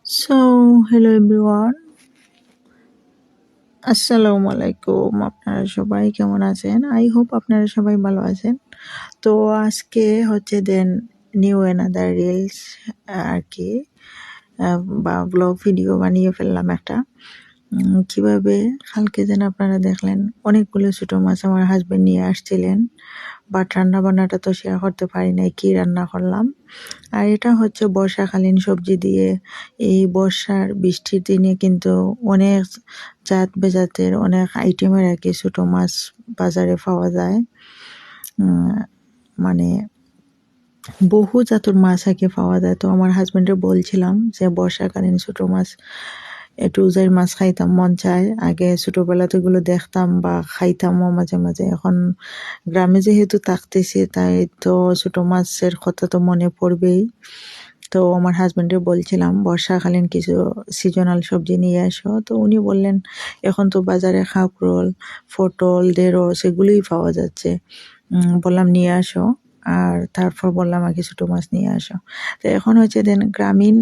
Hello everyone. আসসালামু আলাইকুম। আপনারা সবাই কেমন আছেন? আই হোপ আপনারা সবাই ভালো আছেন। তো আজকে হচ্ছে নিউ অ্যানাদার রিলস আর কি বা ব্লগ ভিডিও বানিয়ে ফেললাম একটা। কিভাবে কালকে আপনারা দেখলেন অনেকগুলো ছোট মাছ আমার হাজবেন্ড নিয়ে আসছিলেন, বাট রান্না বান্নাটা তো শেয়ার করতে পারি নাই কি রান্না করলাম। আর এটা হচ্ছে বর্ষাকালীন সবজি দিয়ে। এই বর্ষার বৃষ্টির দিনে কিন্তু অনেক জাত বেজাতের অনেক আইটেমের আর কি ছোট মাছ বাজারে পাওয়া যায়। মানে বহু জাতের মাছ আর কি পাওয়া যায়। তো আমার হাজবেন্ডে বলছিলাম যে বর্ষাকালীন ছোট মাছ একটু উজাইর মাছ খাইতাম মন চায়। আগে ছোটবেলাতে এগুলো দেখতাম বা খাইতামও মাঝে মাঝে। এখন গ্রামে যেহেতু থাকতেছি তাই তো ছোট মাছের কথা তো মনে পড়বেই। তো আমার হাজবেন্ডে বলছিলাম বর্ষাকালীন কিছু সিজনাল সবজি নিয়ে আসো। তো উনি বললেন এখন তো বাজারে কাঁকরোল, পটল, ঢেঁড়স এগুলোই পাওয়া যাচ্ছে। বললাম নিয়ে আসো। আর তারপর বললাম আগে ছোট মাছ নিয়ে আসো। তো এখন হচ্ছে গ্রামীণ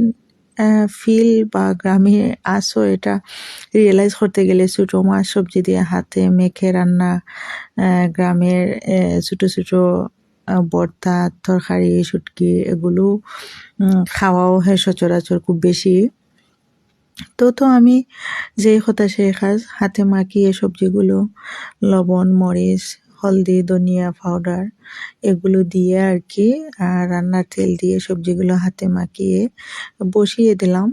ফিল বা গ্রামে আসো এটা রিয়েলাইজ করতে গেলে ছোট মাছ সবজি দিয়ে হাতে মেখে রান্না, গ্রামের ছোট ছোট ভর্তা, তরকারি, শুটকি এগুলো খাওয়াও হয় সচরাচর খুব বেশি। তো আমি যেই কথা সেই কাজ, হাতে মাখিয়ে সবজিগুলো লবণ, মরিচ, হলদি, ধনিয়া পাউডার এগুলো দিয়ে আর কি রান্নার তেল দিয়ে সবজিগুলো হাতে মাখিয়ে বসিয়ে দিলাম।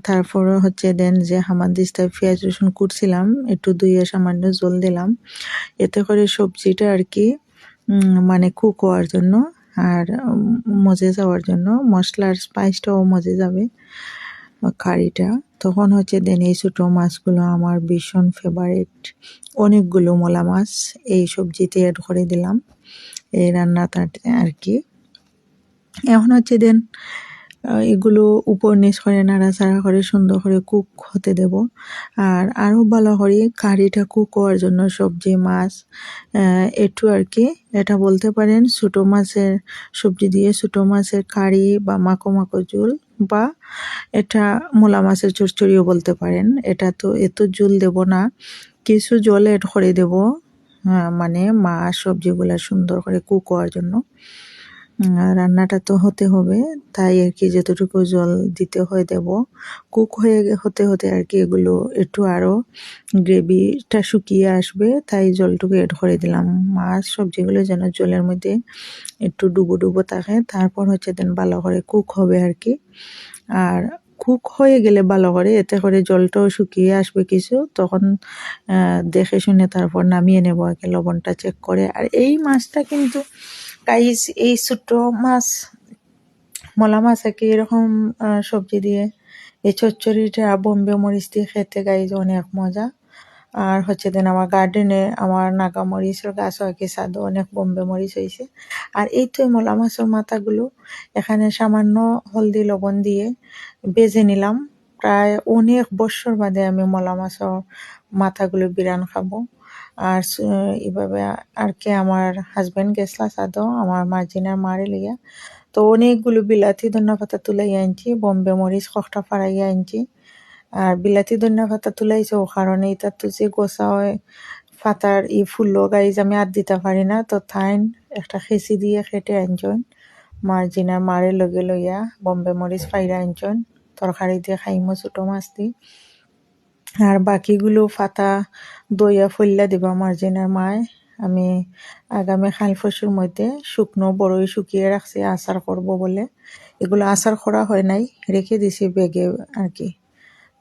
তারপর হচ্ছে যে হামানদিস্তায় পেঁয়াজ রসুন কুটছিলাম একটু ধুয়ে সামান্য জল দিলাম, এতে করে সবজিটা আর কি মানে কুক হওয়ার জন্য আর মজে যাওয়ার জন্য মশলার স্পাইসটাও মজে যাবে কারিটা। তখন হচ্ছে এই ছোটো মাছগুলো আমার ভীষণ ফেভারিট, অনেকগুলো মলা মাছ এই সবজিতে অ্যাড করে দিলাম এই রান্নাটাতে আর কি। এখন হচ্ছে এগুলো উপর নিচ করে নাড়াচাড়া করে সুন্দর করে কুক হতে দেব। আর আরও ভালো করে কারিটা কুক হওয়ার জন্য সবজি মাছ একটু আর কি এটা বলতে পারেন ছোটো মাছের সবজি দিয়ে ছোটো মাছের কারি বা মাখো মাখো ঝোল, বা এটা মূলা মাছের চচ্চড়িও বলতে পারেন। এটা তো এত ঝোল দেব না, কিছু জল অ্যাড করে দেব মানে মাছ সবজিগুলা সুন্দর করে কুক হওয়ার জন্য। রান্নাটা তো হতে হবে তাই আর কি যতটুকু জল দিতে হয় দেব। কুক হতে হতে আর কি এগুলো একটু আরও গ্রেভিটা শুকিয়ে আসবে তাই জলটুকু অ্যাড করে দিলাম। মাছ সবজিগুলো যেন জলের মধ্যে একটু ডুবো ডুবো থাকে, তারপর হচ্ছে ভালো করে কুক হবে আর কি। আর কুক হয়ে গেলে ভালো করে এতে করে জলটাও শুকিয়ে আসবে কিছু, তখন দেখে শুনে তারপর নামিয়ে নেব আর কি লবণটা চেক করে। আর এই মাছটা কিন্তু গাইস এই ছোট মাছ মলা মাছ আর কি এরকম সবজি দিয়ে এই চচ্চড়িটা বোম্বে মরিচ দিয়ে খেতে গাইজ অনেক মজা। আর হচ্ছে আমার গার্ডেনে আমার নাগা মরিচের গাছ আর কি ছাদে অনেক বোম্বে মরিচ হয়েছে। আর এই তো মলা মাছের মাথাগুলো এখানে সামান্য হলদি লবণ দিয়ে বেজে নিলাম। প্রায় অনেক বছর বাদে আমি মলা মাছের মাথাগুলো বিরান খাবো। আর এইভাবে আর কি আমার হাজবেন্ড গেছলা ছাদও আমার মার্জিনার মারে লিয়া। তো অনেকগুলো বিলাতি ধনিয়া পাতা তুলাইয়া আনছি, বোম্বে মরিচ কষ্টা ফাড়াইয়া আনছি। আর বিলাতি ধনিয়া পাতা তুলাইছে ও কারণে এটা তো যে গোছা হয় পাতার ফুললো গাইজ আমি আর দিতে পারি না, তো থাইন একটা খেসি দিয়ে খেটে আনছেন মার্জিনার মারে লগে লইয়া বোম্বে মরিচ ফাইরা আনছেন তরকারি দিয়ে খাইমো ছোটো মাছ দিয়ে। আর বাকিগুলো পাতা দইয়া ফল্লা দিবা মার্জিনার মায়। আমি আগামী কাল পরশুর মধ্যে শুকনো বড়ই শুকিয়ে রাখছি আচার করব বলে, এগুলো আচার করা হয় নাই রেখে দিছি বেগে আর কি।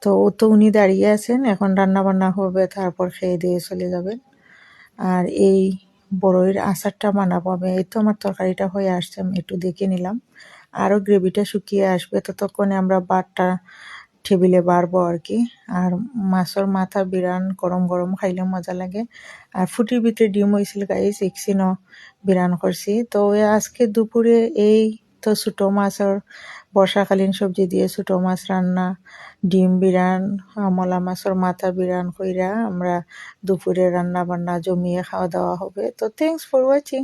তো ও তো উনি দাঁড়িয়ে আছেন, এখন রান্না বান্না হবে তারপর খেয়ে দিয়ে চলে যাবেন। আর এই বড়ইয়ের আচারটা বানাবো আমি। এই তো আমার তরকারিটা হয়ে আসছে, আমি একটু দেখে নিলাম আরও গ্রেভিটা শুকিয়ে আসবে, ততক্ষণে আমরা ভাতটা টেবিলে বাড়বো আর কি। আর মাছের মাথা বিরান গরম গরম খাইলে মজা লাগে। আর ফুটির ভিতরে ডিম হয়েছিল গাইস ইকসিনও বিরান করছি। তো আজকে দুপুরে এই তো ছোটো মাছের বর্ষাকালীন সবজি দিয়ে ছোটো মাছ রান্না, ডিম বিরান, মলা মাছের মাথা বিরান কইরা আমরা দুপুরে রান্না বান্না জমিয়ে খাওয়া দাওয়া হবে। তো থ্যাংকস ফর ওয়াচিং।